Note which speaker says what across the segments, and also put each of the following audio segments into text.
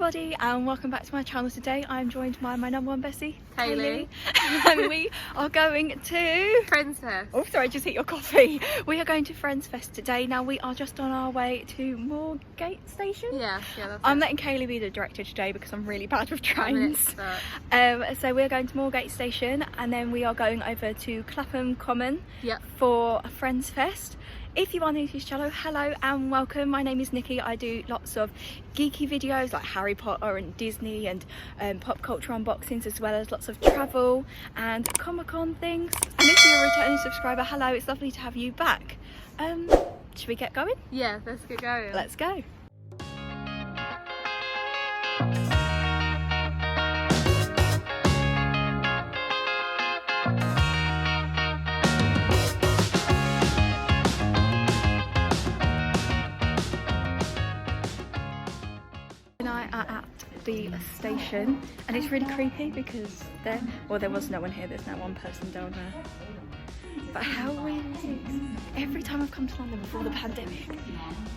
Speaker 1: everybody and welcome back to my channel. Today I'm joined by my number one bestie,
Speaker 2: Kayley.
Speaker 1: And we are going to
Speaker 2: Friendsfest.
Speaker 1: Oh sorry, I just hit your coffee. We are going to Friendsfest today. Now we are just on our way to Moorgate Station.
Speaker 2: Yeah, that's
Speaker 1: I'm
Speaker 2: it.
Speaker 1: letting Kayley be the director today because I'm really bad with
Speaker 2: I'm an
Speaker 1: trains.
Speaker 2: expert.
Speaker 1: So we're going to Moorgate Station and then we are going over to Clapham Common for a Friendsfest. If you are new to this channel, hello and welcome. My name is Nikki. I do lots of geeky videos like Harry Potter and Disney and pop culture unboxings, as well as lots of travel and Comic-Con things. And if you're a returning subscriber, hello, it's lovely to have you back. Should we get going?
Speaker 2: Yeah, let's get going.
Speaker 1: Let's go. At the station and it's really creepy because there was no one here. There's now one person down there, but how weird is it? Every time I've come to London before the pandemic,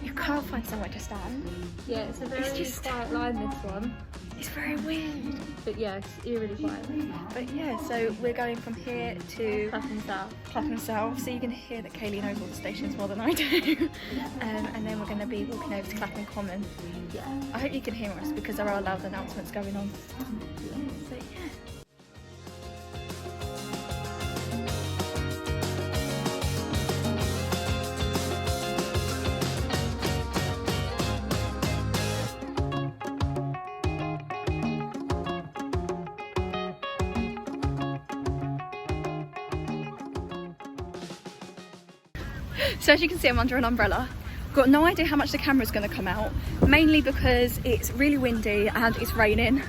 Speaker 1: you can't find somewhere to stand.
Speaker 2: Yeah, it's a very quiet line, this one.
Speaker 1: It's very weird,
Speaker 2: but yeah, it's eerily quiet.
Speaker 1: But yeah, so we're going from here to
Speaker 2: Clapham South,
Speaker 1: so you can hear that Kayley knows all the stations more than I do. And then we're going to be walking over to Clapham Common.
Speaker 2: Yeah,
Speaker 1: I hope you can hear us because there are loud announcements going on. So yeah. So as you can see, I'm under an umbrella. Got no idea how much the camera's going to come out, mainly because it's really windy and it's raining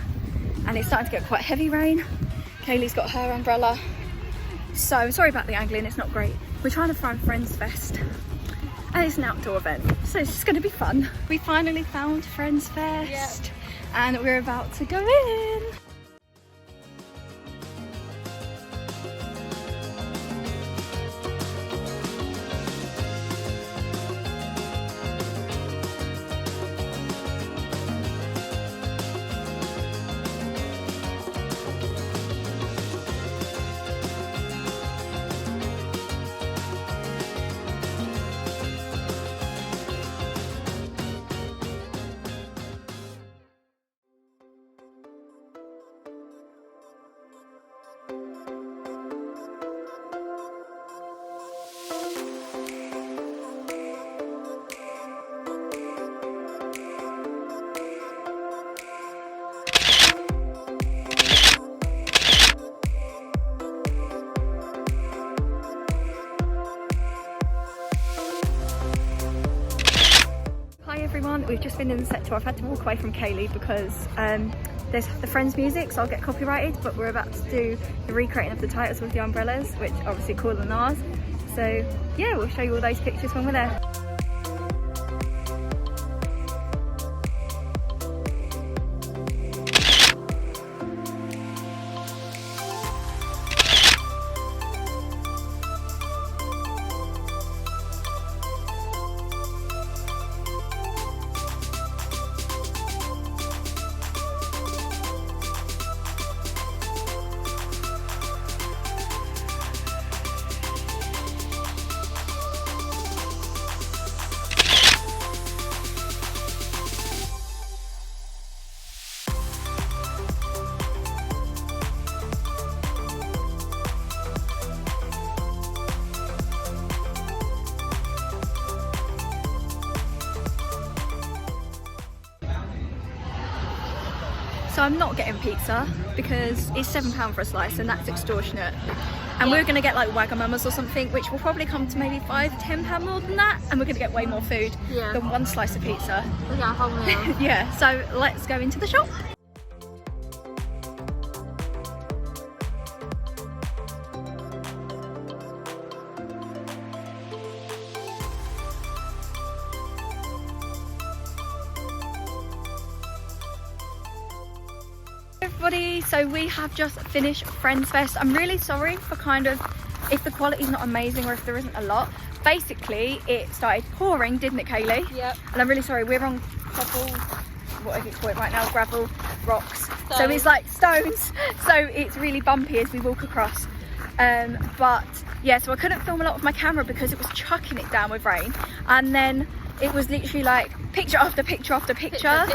Speaker 1: and it's starting to get quite heavy rain. Kayley's got her umbrella, so sorry about the angling, it's not great. We're trying to find Friendsfest and it's an outdoor event, so it's just going to be fun. We finally found Friendsfest and we're about to go in. We've just been in the sector. I've had to walk away from Kayley because there's the Friends music, so I'll get copyrighted, but we're about to do the recreating of the titles with the umbrellas, which are obviously cooler than ours. So yeah, we'll show you all those pictures when we're there. So I'm not getting pizza because it's £7 for a slice and that's extortionate. And we're going to get like Wagamamas or something, which will probably come to maybe £5–10 more than that. And we're going to get way more food than one slice of pizza.
Speaker 2: Yeah, whole meal.
Speaker 1: Yeah, so let's go into the shop. Everybody, so we have just finished Friendsfest. I'm really sorry for kind of if the quality's not amazing or if there isn't a lot. Basically, it started pouring, didn't it, Kayley?
Speaker 2: Yep.
Speaker 1: And I'm really sorry, we're on couple whatever you call it right now, gravel, rocks. So it's like stones. So it's really bumpy as we walk across. But yeah, so I couldn't film a lot with my camera because it was chucking it down with rain, and then it was literally like picture after picture after picture.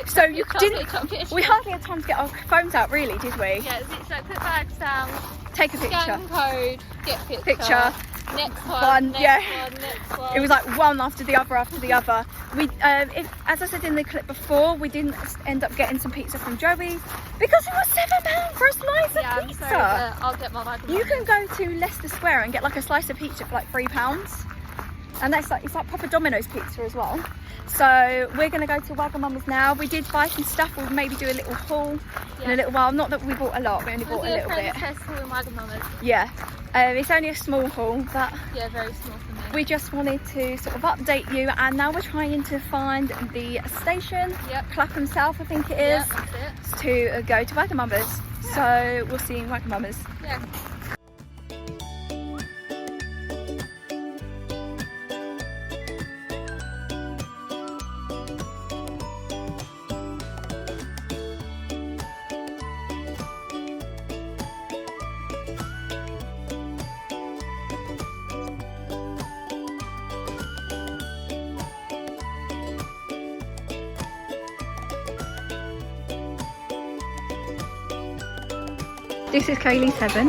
Speaker 1: So you didn't. We hardly had time to get our phones out, really, did we?
Speaker 2: Yeah, it's like put bags down,
Speaker 1: take a picture,
Speaker 2: scan code, get picture. Next one, next one.
Speaker 1: It was like one after the other. We, as I said in the clip before, we didn't end up getting some pizza from Joey because it was £7 for a slice of pizza.
Speaker 2: I'm sorry, I'll get my bag.
Speaker 1: You can go to Leicester Square and get like a slice of pizza for like £3, and that's like, it's like proper Domino's pizza as well. So we're gonna go to Wagamama's now. We did buy some stuff. We'll maybe do a little haul in a little while. Not that we bought a lot, we only bought a little bit.
Speaker 2: Festival in Wagamama's.
Speaker 1: Yeah, it's only a small haul, but
Speaker 2: yeah, very small for me.
Speaker 1: we just wanted to sort of update you, and now we're trying to find the station, Clapham South I think it is,
Speaker 2: that's it.
Speaker 1: to go to Wagamama's. So we'll see you in Wagamama's.
Speaker 2: Yeah.
Speaker 1: This is Kayley's heaven.